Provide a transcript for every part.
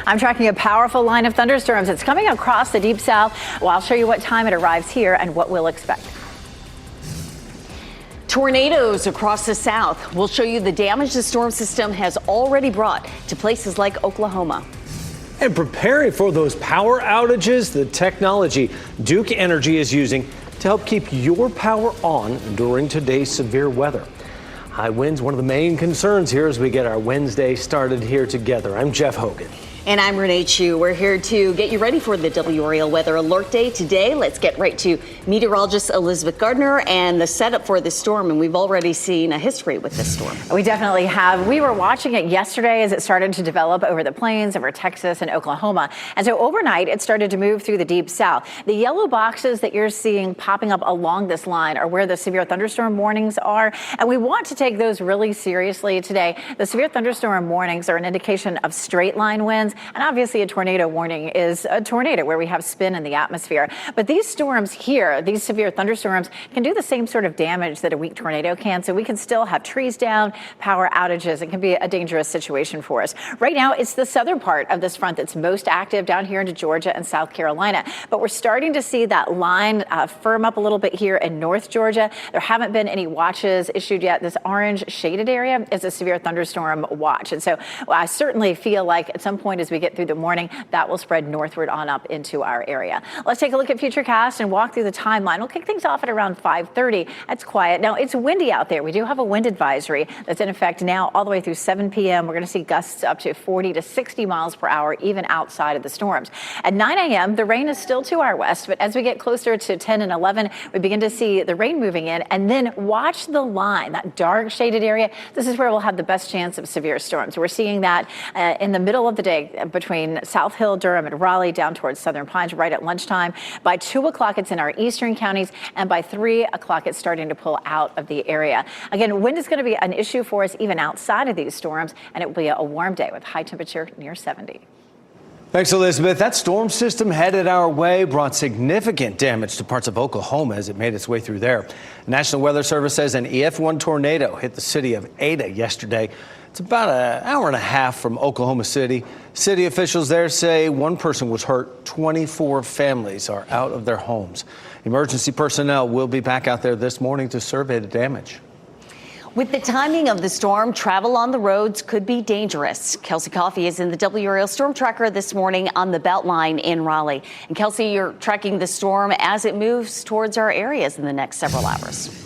I'm tracking a powerful line of thunderstorms. It's coming across the deep south. Well, I'll show you what time it arrives here and what we'll expect. Tornadoes across the south. We'll show you the damage the storm system has already brought to places like Oklahoma. And preparing for those power outages, the technology Duke Energy is using to help keep your power on during today's severe weather. High winds, one of the main concerns here as we get our Wednesday started here together. I'm Jeff Hogan. And I'm Renee Chu. We're here to get you ready for the WRAL Weather Alert Day today. Let's get right to meteorologist Elizabeth Gardner and the setup for this storm. And we've already seen a history with this storm. We definitely have. We were watching it yesterday as it started to develop over the plains, over Texas and Oklahoma. And so overnight, it started to move through the deep south. The yellow boxes that you're seeing popping up along this line are where the severe thunderstorm warnings are. And we want to take those really seriously today. The severe thunderstorm warnings are an indication of straight line winds. And obviously a tornado warning is a tornado where we have spin in the atmosphere. But these storms here, these severe thunderstorms, can do the same sort of damage that a weak tornado can. So we can still have trees down, power outages. It can be a dangerous situation for us. Right now, it's the southern part of this front that's most active down here into Georgia and South Carolina. But we're starting to see that line firm up a little bit here in North Georgia. There haven't been any watches issued yet. This orange shaded area is a severe thunderstorm watch. And so I certainly feel like at some point as we get through the morning, that will spread northward on up into our area. Let's take a look at Futurecast and walk through the timeline. We'll kick things off at around 5:30. That's quiet. Now, it's windy out there. We do have a wind advisory that's in effect now all the way through 7 p.m. We're going to see gusts up to 40 to 60 miles per hour, even outside of the storms. At 9 a.m., the rain is still to our west, but as we get closer to 10 and 11, we begin to see the rain moving in. And then watch the line, that dark shaded area. This is where we'll have the best chance of severe storms. We're seeing that in the middle of the day between South Hill, Durham, and Raleigh down towards Southern Pines right at lunchtime. By 2 o'clock, it's in our eastern counties, and by 3 o'clock, it's starting to pull out of the area. Again, wind is going to be an issue for us even outside of these storms, and it will be a warm day with high temperature near 70. Thanks, Elizabeth. That storm system headed our way brought significant damage to parts of Oklahoma as it made its way through there. National Weather Service says an EF1 tornado hit the city of Ada yesterday. It's about an hour and a half from Oklahoma City. City officials there say one person was hurt. 24 families are out of their homes. Emergency personnel will be back out there this morning to survey the damage. With the timing of the storm, travel on the roads could be dangerous. Kelsey Coffey is in the WRAL Storm Tracker this morning on the Beltline in Raleigh. And Kelsey, you're tracking the storm as it moves towards our areas in the next several hours.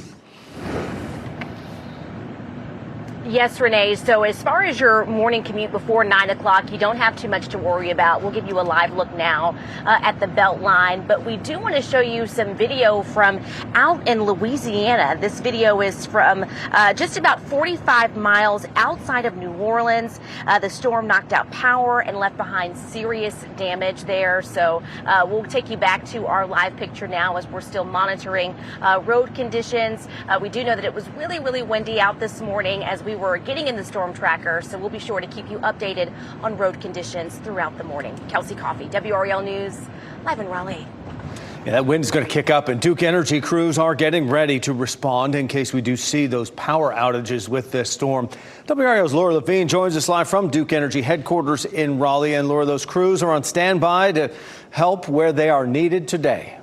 Yes, Renee. So as far as your morning commute before 9 o'clock, you don't have too much to worry about. We'll give you a live look now at the Beltline. But we do want to show you some video from out in Louisiana. This video is from just about 45 miles outside of New Orleans. The storm knocked out power and left behind serious damage there. So we'll take you back to our live picture now as we're still monitoring road conditions. We do know that it was really, really windy out this morning as we were getting in the storm tracker, so we'll be sure to keep you updated on road conditions throughout the morning. Kelsey Coffey, WRAL News, live in Raleigh. Yeah, that wind is going to kick up, and Duke Energy crews are getting ready to respond in case we do see those power outages with this storm. WRAL's Laura Levine joins us live from Duke Energy headquarters in Raleigh. And Laura, those crews are on standby to help where they are needed today.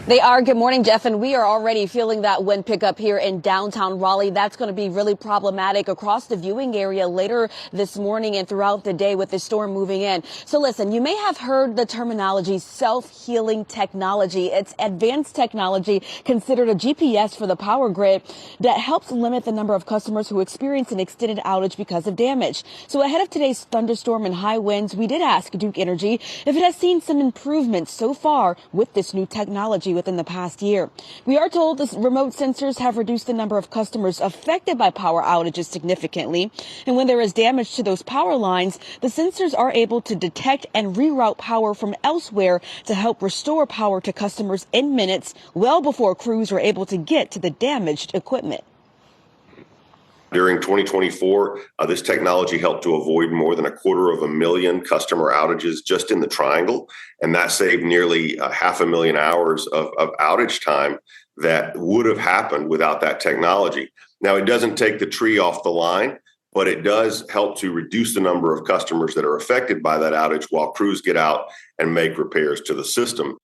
They are. Good morning, Jeff. And we are already feeling that wind pickup here in downtown Raleigh. That's going to be really problematic across the viewing area later this morning and throughout the day with the storm moving in. So listen, you may have heard the terminology self-healing technology. It's advanced technology considered a GPS for the power grid that helps limit the number of customers who experience an extended outage because of damage. So ahead of today's thunderstorm and high winds, we did ask Duke Energy if it has seen some improvements so far with this new technology within the past year. We are told the remote sensors have reduced the number of customers affected by power outages significantly. And when there is damage to those power lines, the sensors are able to detect and reroute power from elsewhere to help restore power to customers in minutes, well before crews were able to get to the damaged equipment. During 2024, this technology helped to avoid more than 250,000 customer outages just in the Triangle, and that saved nearly 500,000 hours of outage time that would have happened without that technology. Now, it doesn't take the tree off the line, but it does help to reduce the number of customers that are affected by that outage while crews get out and make repairs to the system.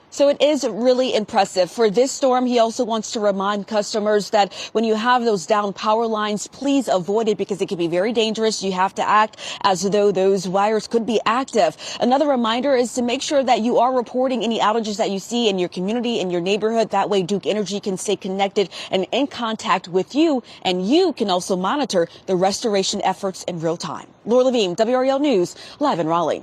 So it is really impressive. For this storm, he also wants to remind customers that when you have those down power lines, please avoid it because it can be very dangerous. You have to act as though those wires could be active. Another reminder is to make sure that you are reporting any outages that you see in your community, in your neighborhood. That way, Duke Energy can stay connected and in contact with you, and you can also monitor the restoration efforts in real time. Laura Levine, WRAL News, live in Raleigh.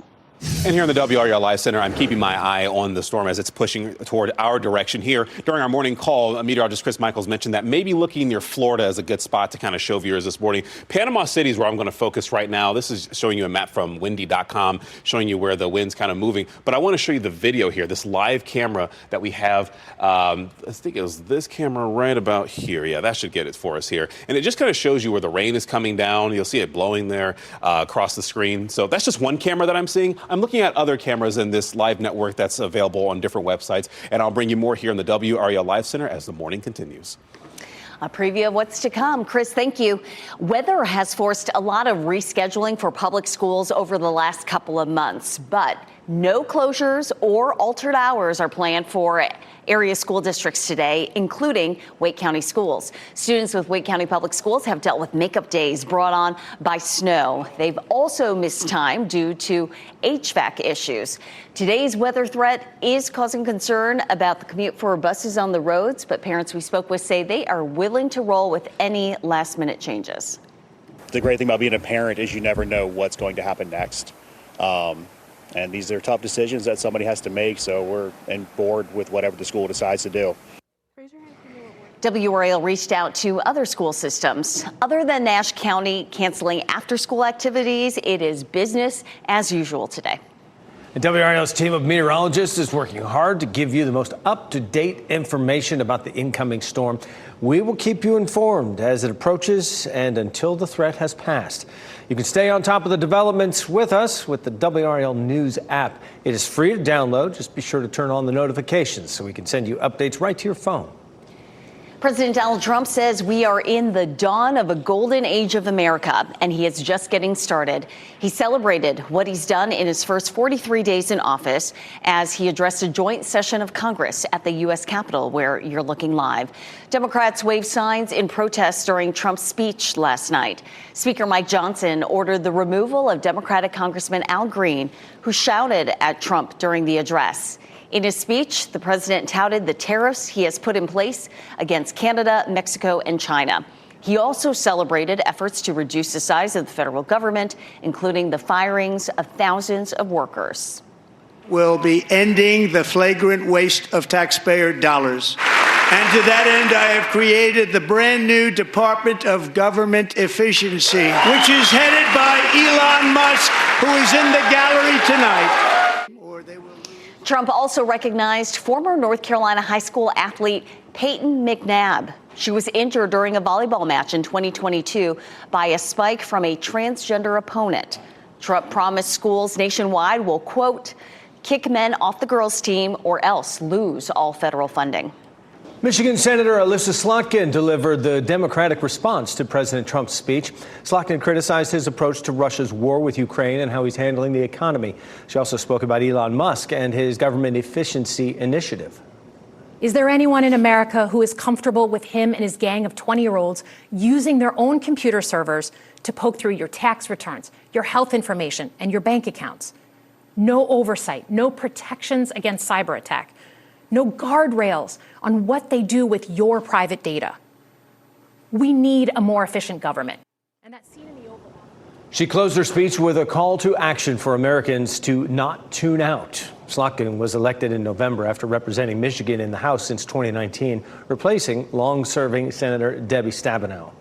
And here in the WRAL Live Center, I'm keeping my eye on the storm as it's pushing toward our direction here. During our morning call, meteorologist Chris Michaels mentioned that maybe looking near Florida is a good spot to kind of show viewers this morning. Panama City is where I'm going to focus right now. This is showing you a map from windy.com, showing you where the wind's kind of moving. But I want to show you the video here, this live camera that we have. I think it was this camera right about here. Yeah, that should get it for us here. And it just kind of shows you where the rain is coming down. You'll see it blowing there across the screen. So that's just one camera that I'm seeing. I'm looking at other cameras in this live network that's available on different websites, and I'll bring you more here in the WRAL Live Center as the morning continues. A preview of what's to come. Chris, thank you. Weather has forced a lot of rescheduling for public schools over the last couple of months, but no closures or altered hours are planned for area school districts today, including Wake County schools. Students with Wake County Public Schools have dealt with makeup days brought on by snow. They've also missed time due to HVAC issues. Today's weather threat is causing concern about the commute for buses on the roads, but parents we spoke with say they are willing to roll with any last-minute changes. The great thing about being a parent is you never know what's going to happen next. And these are tough decisions that somebody has to make, so we're on board with whatever the school decides to do. WRAL reached out to other school systems. Other than Nash County canceling after-school activities, it is business as usual today. And WRAL's team of meteorologists is working hard to give you the most up-to-date information about the incoming storm. We will keep you informed as it approaches and until the threat has passed. You can stay on top of the developments with us with the WRAL News app. It is free to download. Just be sure to turn on the notifications so we can send you updates right to your phone. President Donald Trump says we are in the dawn of a golden age of America, and he is just getting started. He celebrated what he's done in his first 43 days in office as he addressed a joint session of Congress at the U.S. Capitol, where you're looking live. Democrats waved signs in protest during Trump's speech last night. Speaker Mike Johnson ordered the removal of Democratic Congressman Al Green, who shouted at Trump during the address. In his speech, the president touted the tariffs he has put in place against Canada, Mexico, and China. He also celebrated efforts to reduce the size of the federal government, including the firings of thousands of workers. We'll be ending the flagrant waste of taxpayer dollars. And to that end, I have created the brand new Department of Government Efficiency, which is headed by Elon Musk, who is in the gallery tonight. Trump also recognized former North Carolina high school athlete Peyton McNabb. She was injured during a volleyball match in 2022 by a spike from a transgender opponent. Trump promised schools nationwide will, quote, kick men off the girls' team or else lose all federal funding. Michigan Senator Alyssa Slotkin delivered the Democratic response to President Trump's speech. Slotkin criticized his approach to Russia's war with Ukraine and how he's handling the economy. She also spoke about Elon Musk and his government efficiency initiative. Is there anyone in America who is comfortable with him and his gang of 20-year-olds using their own computer servers to poke through your tax returns, your health information, and your bank accounts? No oversight, no protections against cyber attack. No guardrails on what they do with your private data. We need a more efficient government. And that's seen in the Oval Office. She closed her speech with a call to action for Americans to not tune out. Slotkin was elected in November after representing Michigan in the House since 2019, replacing long-serving Senator Debbie Stabenow.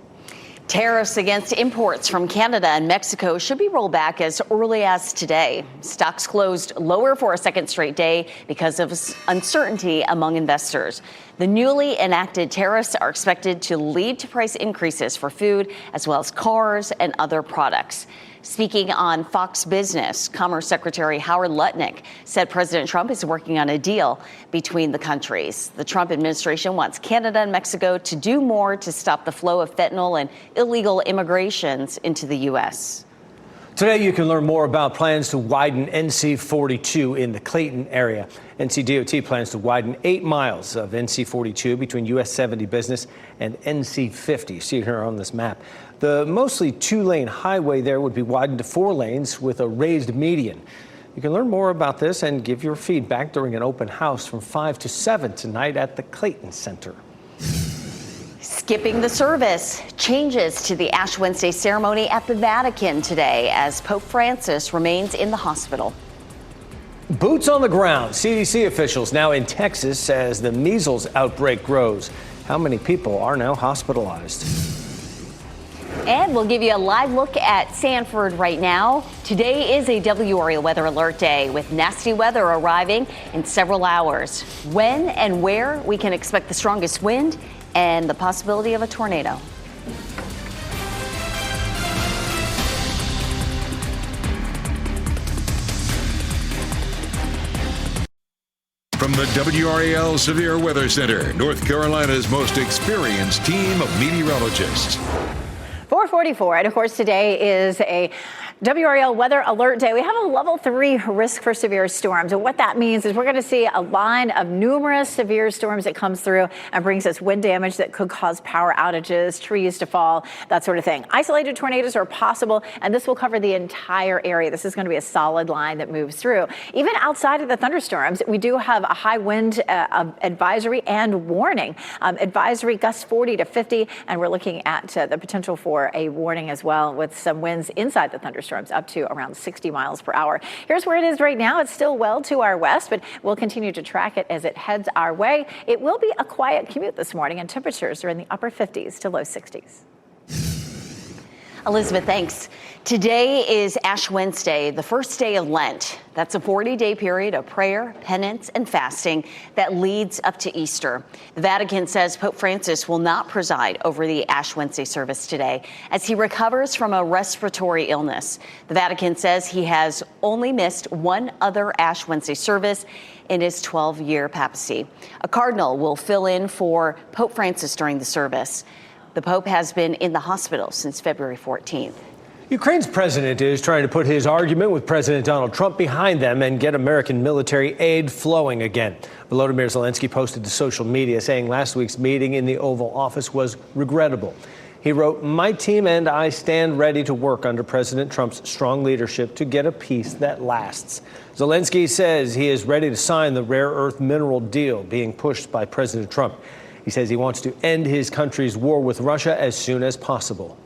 Tariffs against imports from Canada and Mexico should be rolled back as early as today. Stocks closed lower for a second straight day because of uncertainty among investors. The newly enacted tariffs are expected to lead to price increases for food as well as cars and other products. Speaking on Fox Business, Commerce Secretary Howard Lutnick said President Trump is working on a deal between the countries. The Trump administration wants Canada and Mexico to do more to stop the flow of fentanyl and illegal immigrations into the U.S. Today, you can learn more about plans to widen NC 42 in the Clayton area. NCDOT plans to widen 8 miles of NC 42 between US 70 Business and NC 50. See it here on this map. The mostly 2-lane highway there would be widened to 4 lanes with a raised median. You can learn more about this and give your feedback during an open house from 5 to 7 tonight at the Clayton Center. Skipping the service, changes to the Ash Wednesday ceremony at the Vatican today as Pope Francis remains in the hospital. Boots on the ground. CDC officials now in Texas as the measles outbreak grows. How many people are now hospitalized? And we'll give you a live look at Sanford right now. Today is a WRAL weather alert day with nasty weather arriving in several hours. When and where we can expect the strongest wind and the possibility of a tornado. From the WRAL Severe Weather Center, North Carolina's most experienced team of meteorologists. 444, and of course today is a WRAL weather alert day. We have a level 3 risk for severe storms. And what that means is we're going to see a line of numerous severe storms that comes through and brings us wind damage that could cause power outages, trees to fall, that sort of thing. Isolated tornadoes are possible, and this will cover the entire area. This is going to be a solid line that moves through. Even outside of the thunderstorms, we do have a high wind advisory and warning. Advisory gusts 40 to 50, and we're looking at the potential for a warning as well with some winds inside the thunderstorms up to around 60 miles per hour. Here's where it is right now. It's still well to our west, but we'll continue to track it as it heads our way. It will be a quiet commute this morning, and temperatures are in the upper 50s to low 60s. Elizabeth, thanks. Today is Ash Wednesday, the first day of Lent. That's a 40-day period of prayer, penance, and fasting that leads up to Easter. The Vatican says Pope Francis will not preside over the Ash Wednesday service today as he recovers from a respiratory illness. The Vatican says he has only missed one other Ash Wednesday service in his 12-year papacy. A cardinal will fill in for Pope Francis during the service. The Pope has been in the hospital since February 14th. Ukraine's president is trying to put his argument with President Donald Trump behind them and get American military aid flowing again. Volodymyr Zelensky posted to social media saying last week's meeting in the Oval Office was regrettable. He wrote, "My team and I stand ready to work under President Trump's strong leadership to get a peace that lasts." Zelensky says he is ready to sign the rare earth mineral deal being pushed by President Trump. He says he wants to end his country's war with Russia as soon as possible.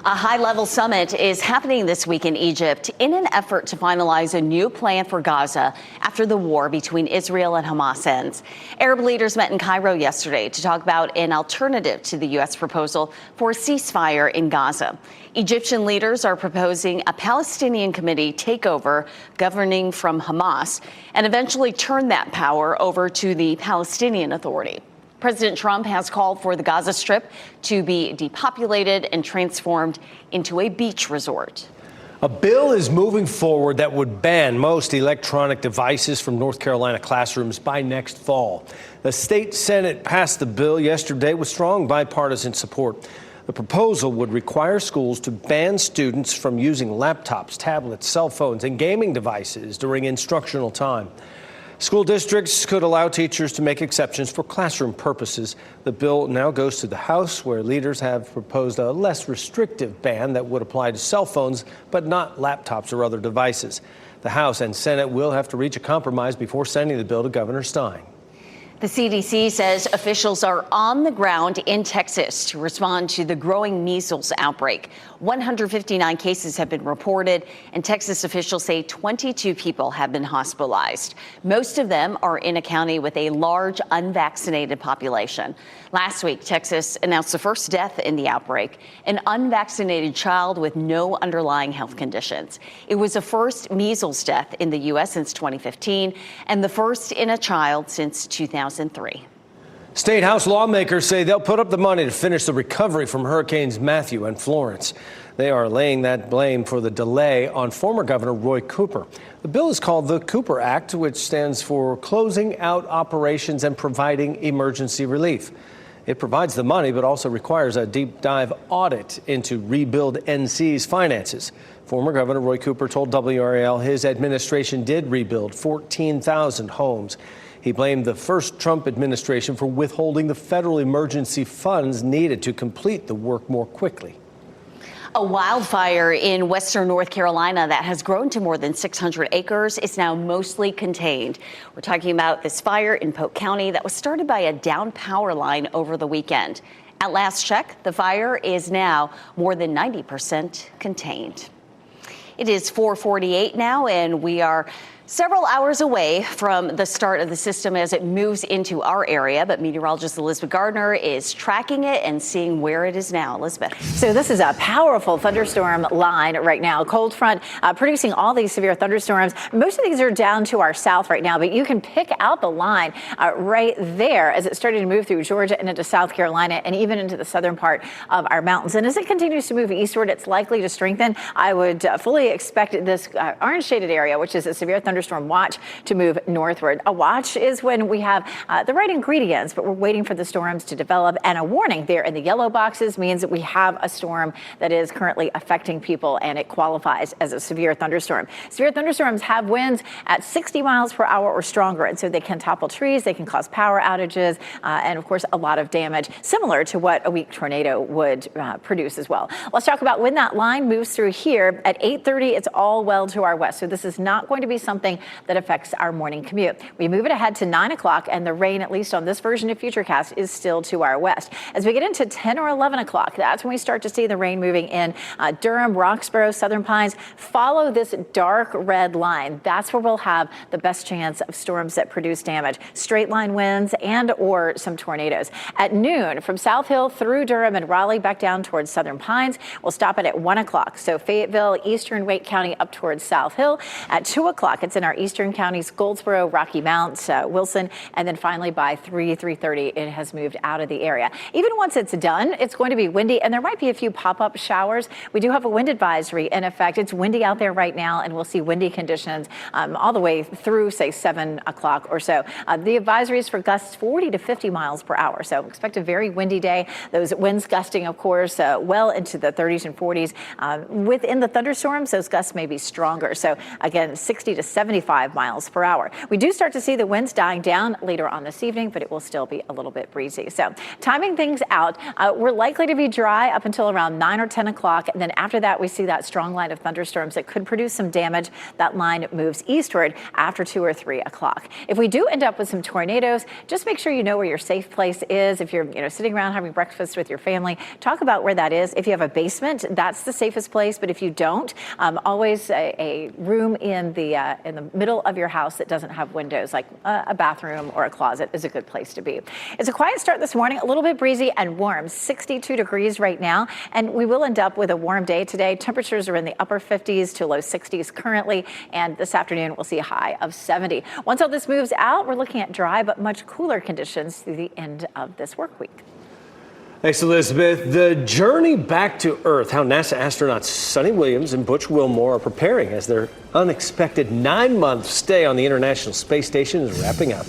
A high-level summit is happening this week in Egypt in an effort to finalize a new plan for Gaza after the war between Israel and Hamas ends. Arab leaders met in Cairo yesterday to talk about an alternative to the U.S. proposal for a ceasefire in Gaza. Egyptian leaders are proposing a Palestinian committee take over governing from Hamas and eventually turn that power over to the Palestinian Authority. President Trump has called for the Gaza Strip to be depopulated and transformed into a beach resort. A bill is moving forward that would ban most electronic devices from North Carolina classrooms by next fall. The state Senate passed the bill yesterday with strong bipartisan support. The proposal would require schools to ban students from using laptops, tablets, cell phones, and gaming devices during instructional time. School districts could allow teachers to make exceptions for classroom purposes. The bill now goes to the House, where leaders have proposed a less restrictive ban that would apply to cell phones, but not laptops or other devices. The House and Senate will have to reach a compromise before sending the bill to Governor Stein. The CDC says officials are on the ground in Texas to respond to the growing measles outbreak. 159 cases have been reported, and Texas officials say 22 people have been hospitalized. Most of them are in a county with a large unvaccinated population. Last week, Texas announced the first death in the outbreak, an unvaccinated child with no underlying health conditions. It was the first measles death in the U.S. since 2015 and the first in a child since 2003. State House lawmakers say they'll put up the money to finish the recovery from Hurricanes Matthew and Florence. They are laying that blame for the delay on former Governor Roy Cooper. The bill is called the Cooper Act, which stands for Closing Out Operations and Providing Emergency Relief. It provides the money, but also requires a deep dive audit into Rebuild NC's finances. Former Governor Roy Cooper told WRAL his administration did rebuild 14,000 homes. He blamed the first Trump administration for withholding the federal emergency funds needed to complete the work more quickly. A wildfire in western North Carolina that has grown to more than 600 acres is now mostly contained. We're talking about this fire in Polk County that was started by a downed power line over the weekend. At last check, the fire is now more than 90% contained. It is 4:48 now, and we are several hours away from the start of the system as it moves into our area. But meteorologist Elizabeth Gardner is tracking it and seeing where it is now. Elizabeth. So this is a powerful thunderstorm line right now. Cold front producing all these severe thunderstorms. Most of these are down to our south right now, but you can pick out the line right there as it's starting to move through Georgia and into South Carolina and even into the southern part of our mountains. And as it continues to move eastward, it's likely to strengthen. I would fully expect this orange shaded area, which is a severe thunderstorm watch, to move northward. A watch is when we have the right ingredients, but we're waiting for the storms to develop. And a warning there in the yellow boxes means that we have a storm that is currently affecting people, and it qualifies as a severe thunderstorm. Severe thunderstorms have winds at 60 miles per hour or stronger, and so they can topple trees, they can cause power outages, and of course a lot of damage, similar to what a weak tornado would produce as well. Let's talk about when that line moves through here. At 8:30, it's all well to our west, so this is not going to be something that affects our morning commute. We move it ahead to 9 o'clock, and the rain, at least on this version of Futurecast, is still to our west. As we get into 10 or 11 o'clock, that's when we start to see the rain moving in. Durham, Roxborough, Southern Pines, follow this dark red line. That's where we'll have the best chance of storms that produce damage, straight line winds and or some tornadoes. At noon, from South Hill through Durham and Raleigh back down towards Southern Pines, we'll stop it at 1 o'clock. So Fayetteville, eastern Wake County up towards South Hill. At 2 o'clock, it's in our eastern counties, Goldsboro, Rocky Mount, Wilson, and then finally by 3:30, it has moved out of the area. Even once it's done, it's going to be windy, and there might be a few pop-up showers. We do have a wind advisory in effect. It's windy out there right now, and we'll see windy conditions all the way through, say, 7 o'clock or so. The advisory is for gusts 40 to 50 miles per hour, so expect a very windy day. Those winds gusting, of course, well into the 30s and 40s. Within the thunderstorms, those gusts may be stronger. So again, 60 to 75 miles per hour. We do start to see the winds dying down later on this evening, but it will still be a little bit breezy. So timing things out, we're likely to be dry up until around 9 or 10 o'clock. And then after that, we see that strong line of thunderstorms that could produce some damage. That line moves eastward after 2 or 3 o'clock. If we do end up with some tornadoes, just make sure you know where your safe place is. If you're sitting around having breakfast with your family, talk about where that is. If you have a basement, that's the safest place. But if you don't, always a room in the middle of your house that doesn't have windows, like a bathroom or a closet, is a good place to be. It's a quiet start this morning, a little bit breezy and warm, 62 degrees right now, and we will end up with a warm day today. Temperatures are in the upper 50s to low 60s currently, and this afternoon we'll see a high of 70. Once all this moves out, we're looking at dry but much cooler conditions through the end of this work week. Thanks, Elizabeth. The journey back to Earth, how NASA astronauts Sonny Williams and Butch Wilmore are preparing as their unexpected 9-month stay on the International Space Station is wrapping up.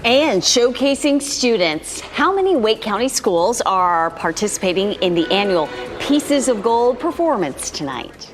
And showcasing students. How many Wake County schools are participating in the annual Pieces of Gold performance tonight?